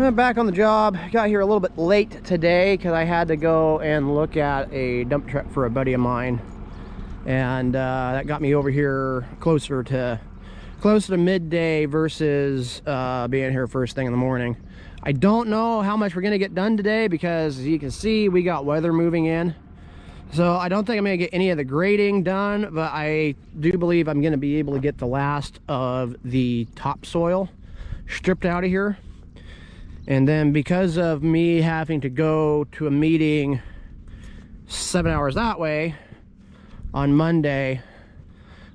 I'm back on the job. Got here a little bit late today because I had to go and look at a dump truck for a buddy of mine, and that got me over here closer to midday versus being here first thing in the morning. I don't know how much we're gonna get done today because, as you can see, we got weather moving in. So I don't think I'm gonna get any of the grading done, but I do believe I'm gonna be able to get the last of the topsoil stripped out of here. And then, because of me having to go to a meeting 7 hours that way on Monday,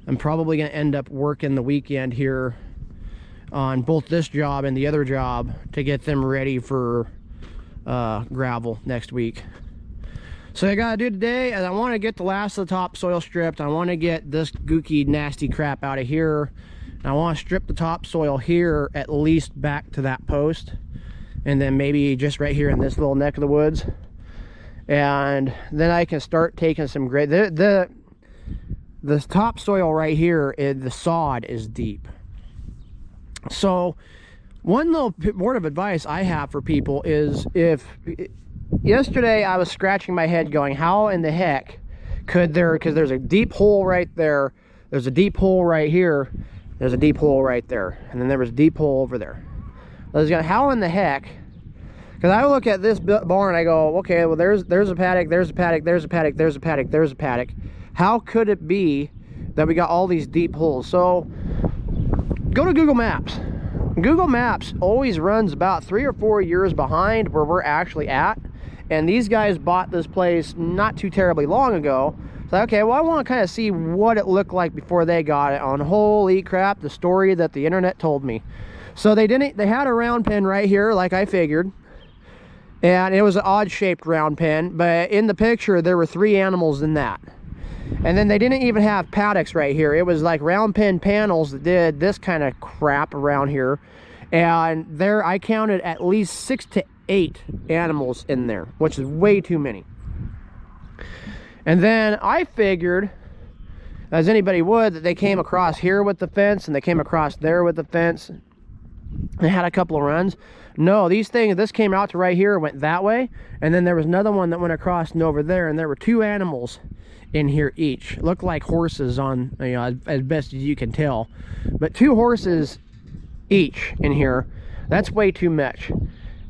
I'm probably going to end up working the weekend here on both this job and the other job to get them ready for gravel next week. So I gotta do today is I want to get the last of the topsoil stripped. I want to get this gooky nasty crap out of here. And I want to strip the topsoil here at least back to that post, and then maybe just right here in this little neck of the woods, and then I can start taking some grade. The topsoil right here, the sod is deep. So one little word of advice I have for people is, yesterday I was scratching my head going, how in the heck could there, because there's a deep hole right there, there's a deep hole right here, there's a deep hole right there, and then there was a deep hole over there. How in the heck? Because I look at this barn, I go, okay, well, there's a paddock, there's a paddock, there's a paddock, there's a paddock, there's a paddock. How could it be that we got all these deep holes? So go to Google Maps. Google Maps always runs about 3 or 4 years behind where we're actually at. And these guys bought this place not too terribly long ago. So, okay, well, I want to kind of see what it looked like before they got it on. Holy crap, the story that the internet told me. So they had a round pen right here, like I figured, and it was an odd shaped round pen, but in the picture there were 3 animals in that. And then they didn't even have paddocks right here. It was like round pen panels that did this kind of crap around here, and there I counted at least 6 to 8 animals in there, which is way too many. And then I figured, as anybody would, that they came across here with the fence and they came across there with the fence. They had a couple of runs. No, this came out to right here, went that way, and then there was another one that went across and over there, and there were 2 animals in here each. Looked like horses on, you know, as best as you can tell, but 2 horses each in here. That's way too much.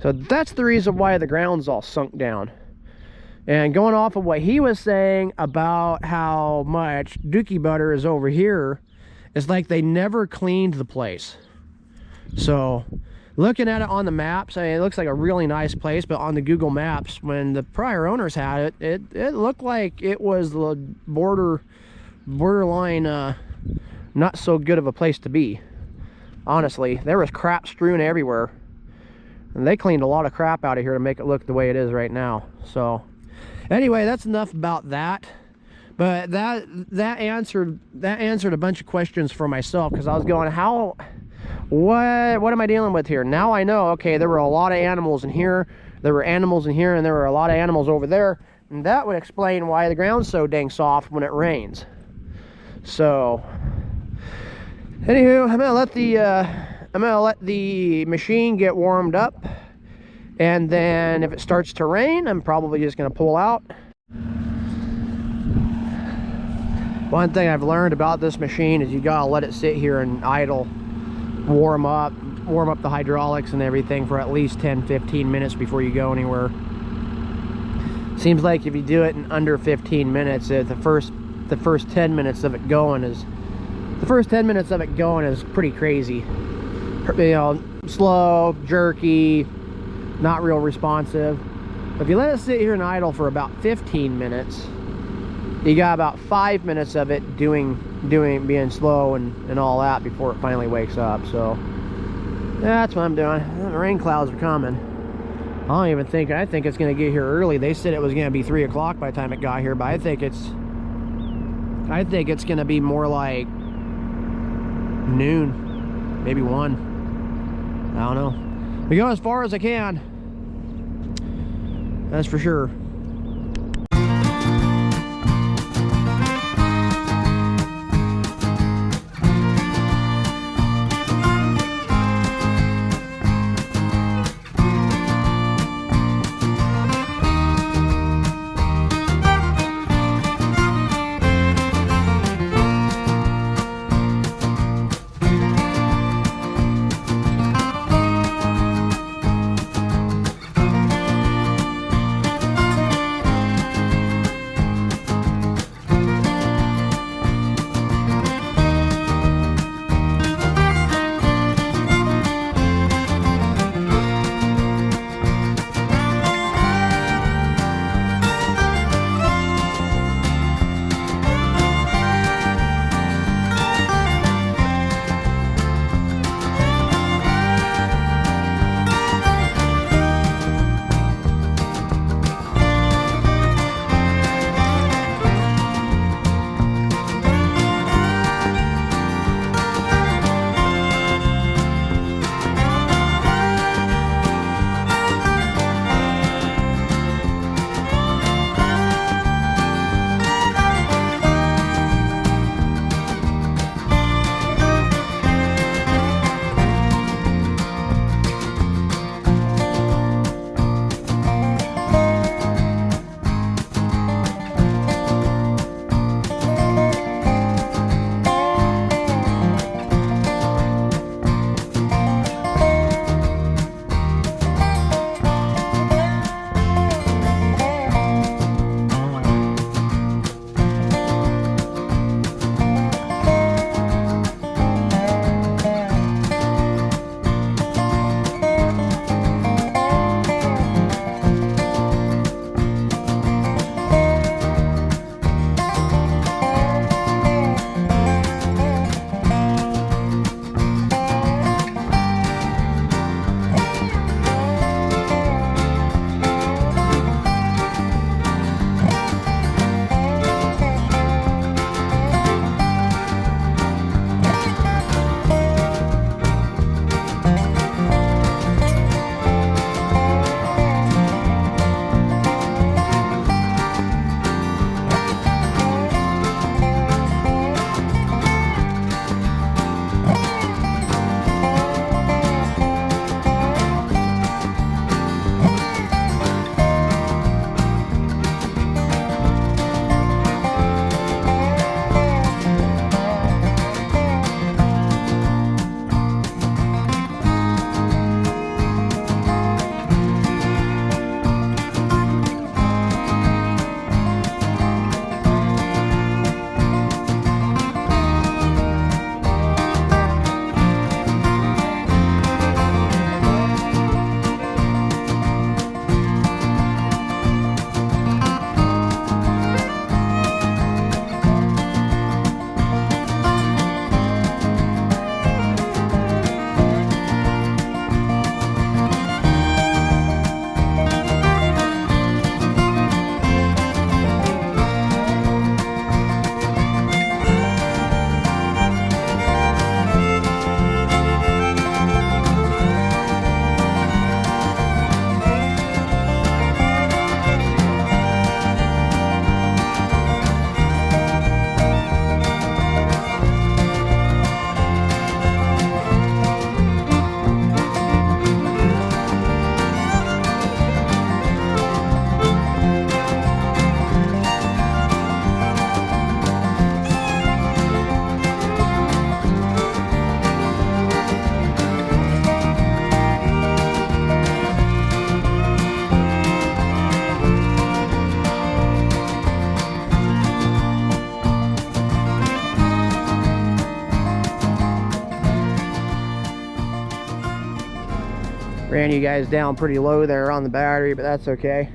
So that's the reason why the ground's all sunk down. And going off of what he was saying about how much dookie butter is over here, it's like they never cleaned the place. So looking at it on the maps, I mean, it looks like a really nice place, but on the Google Maps, when the prior owners had it, it looked like it was the borderline not so good of a place to be. Honestly, there was crap strewn everywhere, and they cleaned a lot of crap out of here to make it look the way it is right now. So anyway, that's enough about that. But that answered a bunch of questions for myself, because I was going, what am I dealing with here? Now I know, okay, there were a lot of animals in here, there were animals in here, and there were a lot of animals over there, and that would explain why the ground's so dang soft when it rains. So anywho, I'm gonna let the machine get warmed up, and then if it starts to rain, I'm probably just gonna pull out. One thing I've learned about this machine is you gotta let it sit here and idle, warm up the hydraulics and everything for at least 10-15 minutes before you go anywhere. Seems like if you do it in under 15 minutes, the first 10 minutes of it going is pretty crazy. You know, slow, jerky, not real responsive. If you let it sit here and idle for about 15 minutes, you got about 5 minutes of it being slow and all that before it finally wakes up. So that's what I'm doing. The rain clouds are coming. I think it's gonna get here early. They said it was gonna be 3 o'clock by the time it got here, but I think it's gonna be more like noon, maybe 1. I don't know. We go as far as I can, that's for sure. Ran you guys down pretty low there on the battery, but that's okay.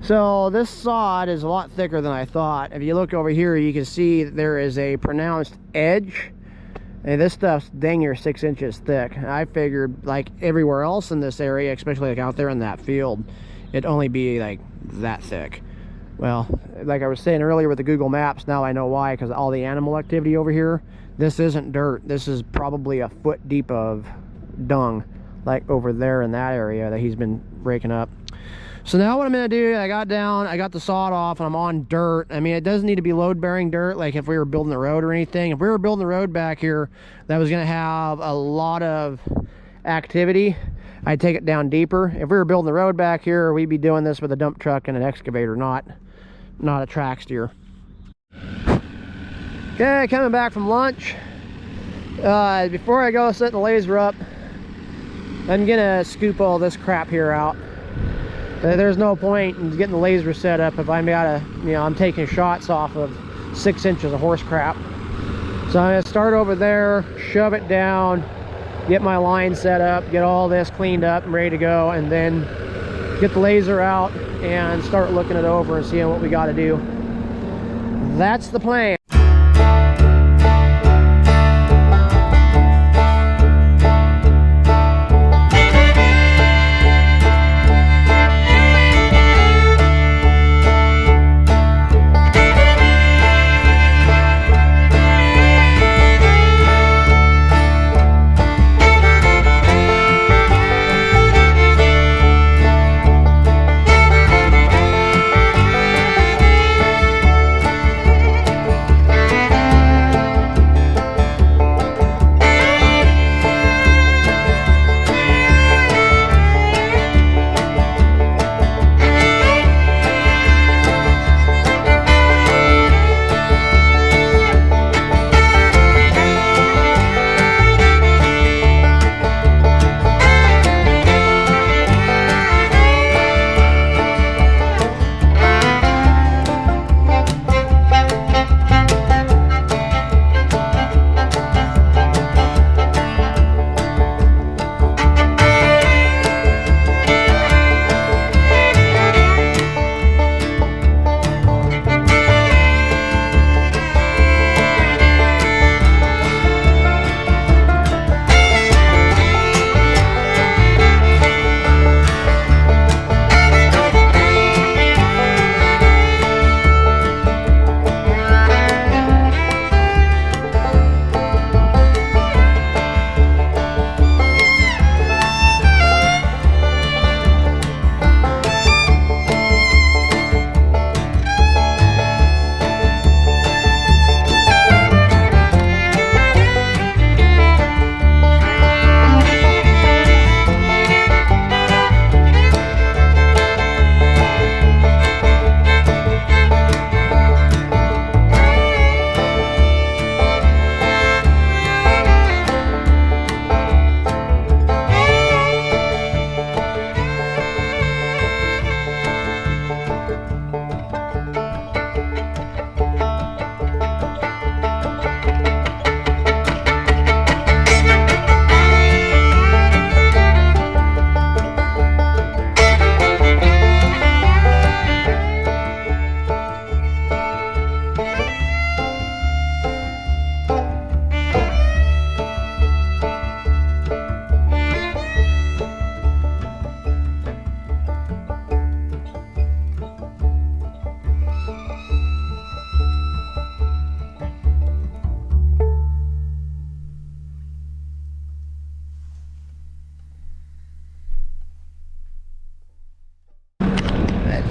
So this sod is a lot thicker than I thought. If you look over here, you can see that there is a pronounced edge. And this stuff's dang near 6 inches thick. I figured, like everywhere else in this area, especially like out there in that field, it'd only be like that thick. Well, like I was saying earlier with the Google Maps, now I know why, because all the animal activity over here. This isn't dirt. This is probably a foot deep of dung, like over there in that area that he's been breaking up. So now what I'm going to do, I got the sod off, and I'm on dirt. I mean, it doesn't need to be load-bearing dirt, like if we were building the road or anything. If we were building the road back here, that was going to have a lot of activity, I'd take it down deeper. If we were building the road back here, we'd be doing this with a dump truck and an excavator, not a track steer. Okay, coming back from lunch. Before I go set the laser up, I'm going to scoop all this crap here out. There's no point in getting the laser set up if I'm I'm taking shots off of 6 inches of horse crap. So I'm gonna start over there, shove it down, get my line set up, get all this cleaned up and ready to go, and then get the laser out and start looking it over and seeing what we got to do. That's the plan.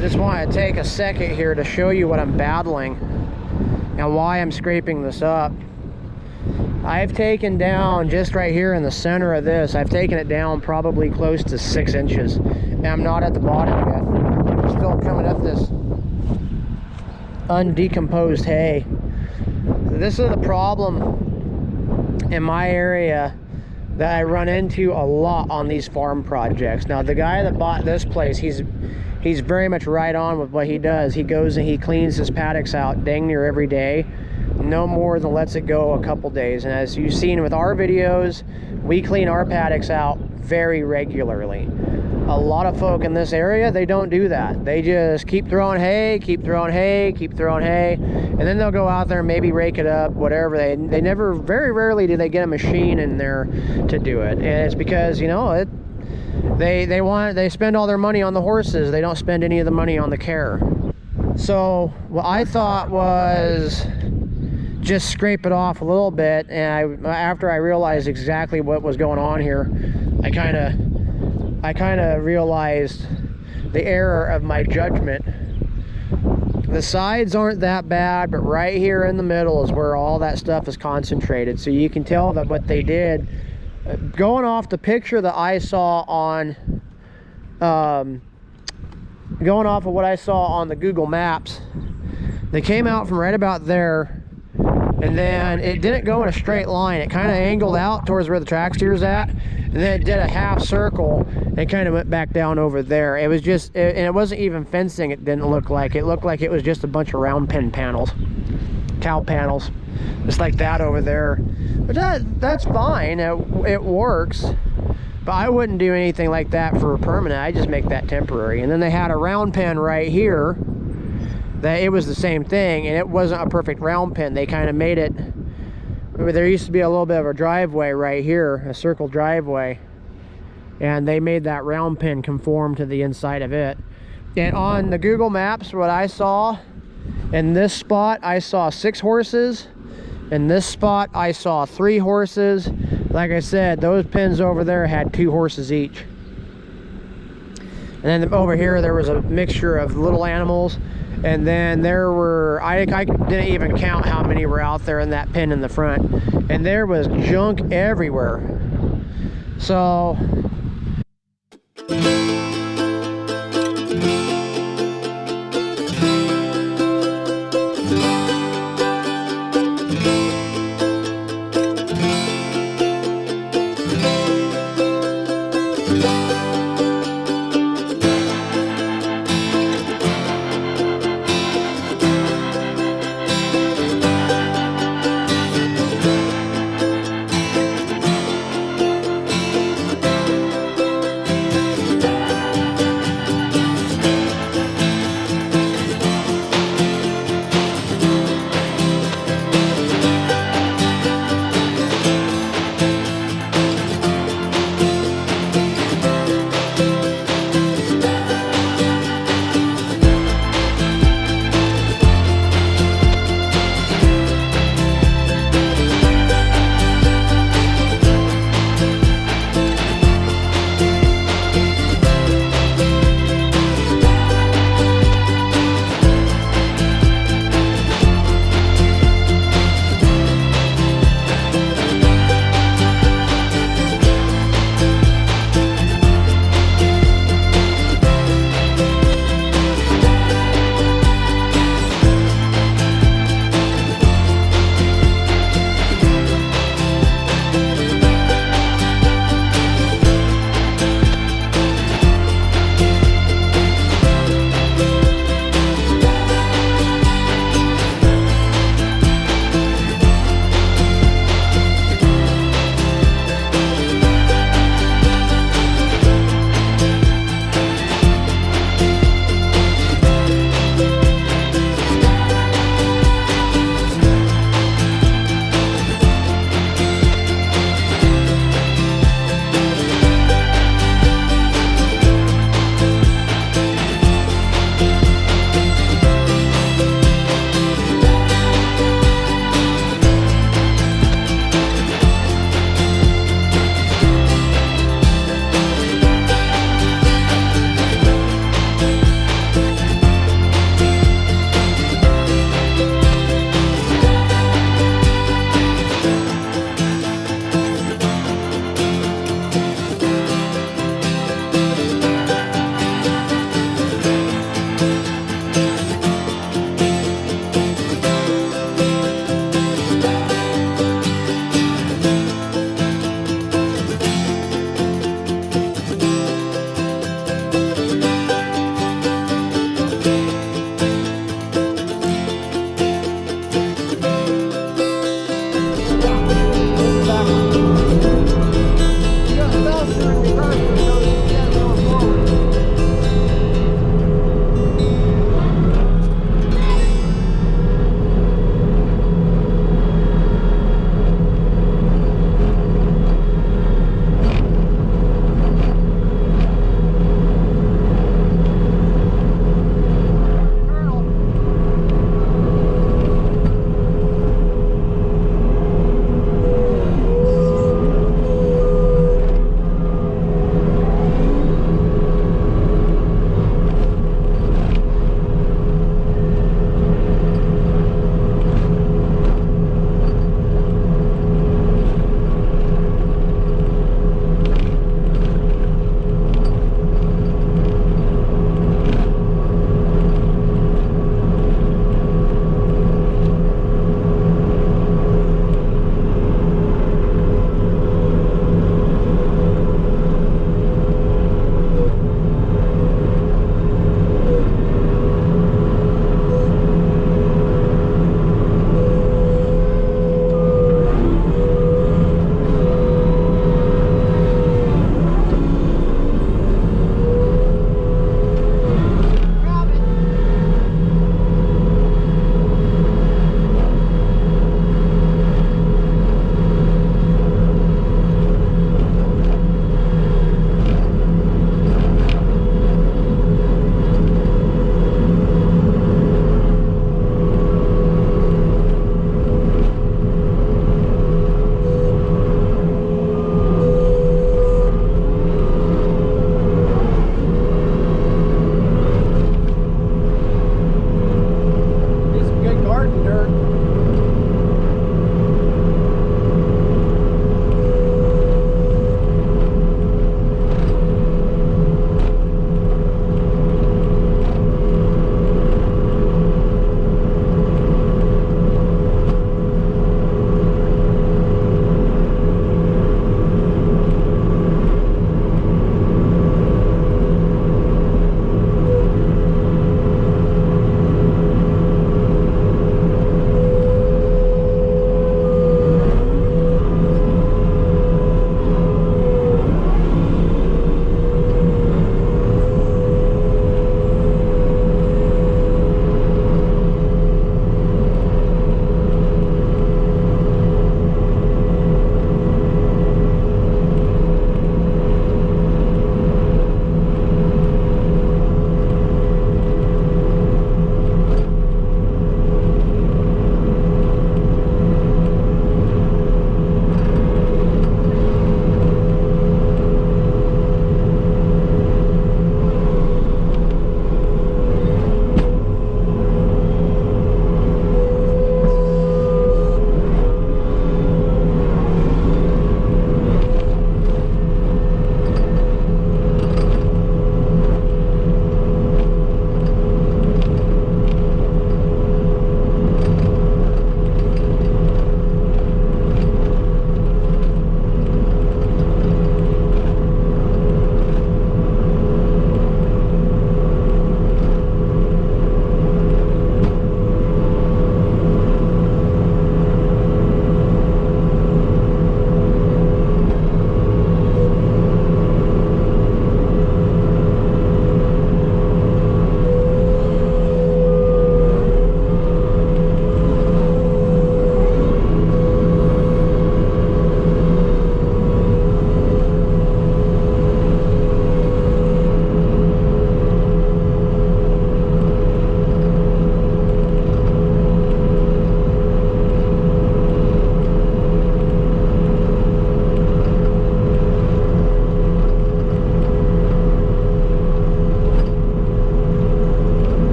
Just want to take a second here to show you what I'm battling and why I'm scraping this up. I've taken down, just right here in the center of this, I've taken it down probably close to 6 inches, and I'm not at the bottom yet. I'm still coming up this undecomposed hay. This is the problem in my area that I run into a lot on these farm projects. Now, the guy that bought this place, he's very much right on with what he does. He goes and he cleans his paddocks out dang near every day, no more than lets it go a couple days. And as you've seen with our videos, we clean our paddocks out very regularly. A lot of folk in this area, they don't do that. They just keep throwing hay, keep throwing hay, keep throwing hay, and then they'll go out there and maybe rake it up, whatever. They never, very rarely do they get a machine in there to do it. And it's because, you know, they spend all their money on the horses. They don't spend any of the money on the care. So what I thought was just scrape it off a little bit, and after I realized exactly what was going on here, I kind of realized the error of my judgment. The sides aren't that bad, but right here in the middle is where all that stuff is concentrated. So you can tell that what they did, going off the picture that I saw on, going off of what I saw on the Google Maps, they came out from right about there, and then it didn't go in a straight line. It kind of angled out towards where the track steer's at, and then it did a half circle and kind of went back down over there. It was just, and it wasn't even fencing. It didn't look like. It looked like it was just a bunch of round pen panels, cow panels, just like that over there. But that's fine. It works. But I wouldn't do anything like that for permanent. I just make that temporary. And then they had a round pen right here that it was the same thing, and it wasn't a perfect round pen. They kind of made it, there used to be a little bit of a driveway right here, a circle driveway, and they made that round pen conform to the inside of it. And on the Google Maps, what I saw, in this spot I saw 6 horses. In this spot I saw 3 horses. Like I said, those pens over there had 2 horses each. And then over here there was a mixture of little animals. And then there were, I didn't even count how many were out there in that pen in the front. And there was junk everywhere. So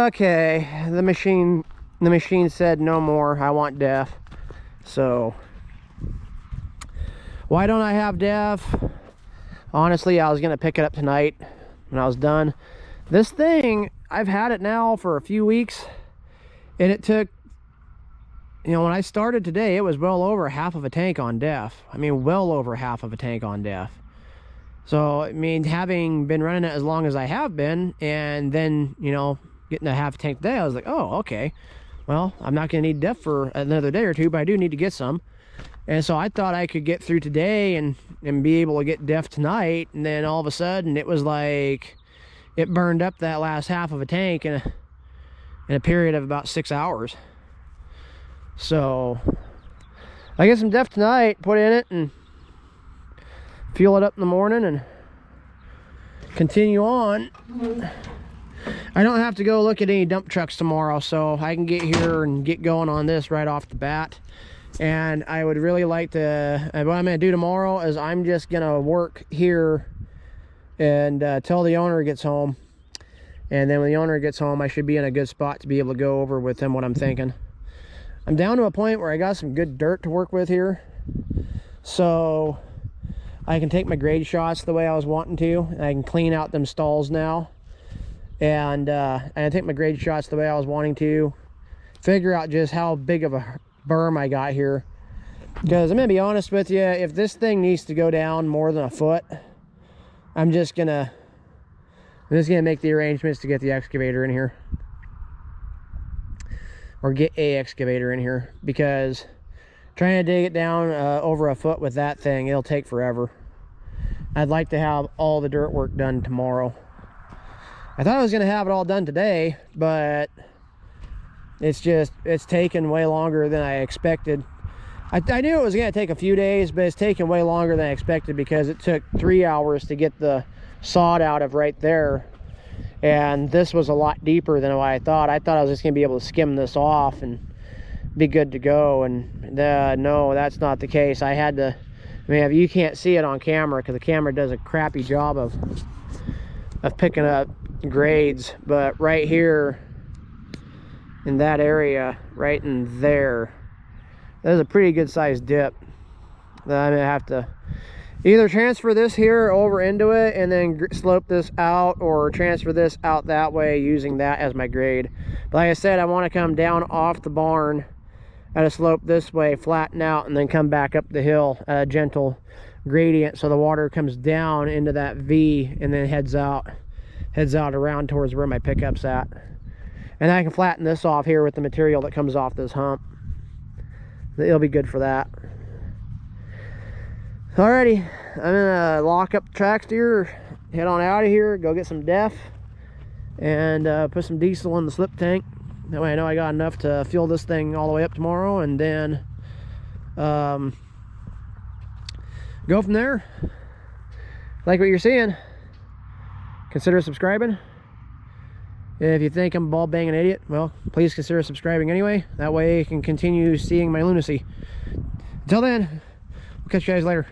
Okay, the machine said no more. I want def. So why don't I have def? Honestly, I was gonna pick it up tonight when I was done. This thing, I've had it now for a few weeks, and it took, you know, when I started today, it was well over half of a tank on def. I mean, well over half of a tank on def. So, I mean, having been running it as long as I have been, and then, you know, getting a half tank today, I was like, oh, okay. Well, I'm not going to need def for another day or two, but I do need to get some. And so I thought I could get through today and be able to get def tonight. And then all of a sudden, it was like it burned up that last half of a tank in a period of about 6 hours. So I get some def tonight, put in it, and fuel it up in the morning and continue on. I don't have to go look at any dump trucks tomorrow, so I can get here and get going on this right off the bat. And I would really like to, what I'm going to do tomorrow is I'm just going to work here and till the owner gets home. And then when the owner gets home, I should be in a good spot to be able to go over with him what I'm thinking. I'm down to a point where I got some good dirt to work with here, so I can take my grade shots the way I was wanting to, and I can clean out them stalls now. And I take my grade shots the way I was wanting to, figure out just how big of a berm I got here. Because I'm gonna be honest with you, if this thing needs to go down more than a foot, I'm just gonna make the arrangements to get the excavator in here, or get a excavator in here, because trying to dig it down over a foot with that thing, it'll take forever. I'd like to have all the dirt work done tomorrow. I thought I was going to have it all done today, but it's taken way longer than I expected. I knew it was going to take a few days, but it's taken way longer than I expected, because it took 3 hours to get the sod out of right there. And this was a lot deeper than what I thought. I thought I was just going to be able to skim this off and be good to go. And no, that's not the case. I had to, I mean, you can't see it on camera because the camera does a crappy job of picking up grades. But right here in that area, right in there, there's a pretty good sized dip that I'm going to have to either transfer this here over into it and then slope this out, or transfer this out that way using that as my grade. But like I said, I want to come down off the barn at a slope this way, flatten out, and then come back up the hill at a gentle gradient, so the water comes down into that V and then heads out around towards where my pickup's at. And I can flatten this off here with the material that comes off this hump. It'll be good for that. Alrighty, I'm gonna lock up the track steer, head on out of here, go get some def, and put some diesel in the slip tank. That way I know I got enough to fuel this thing all the way up tomorrow, and then go from there. Like what you're seeing, consider subscribing. If you think I'm a ball banging idiot, well, please consider subscribing anyway. That way you can continue seeing my lunacy. Until then, we'll catch you guys later.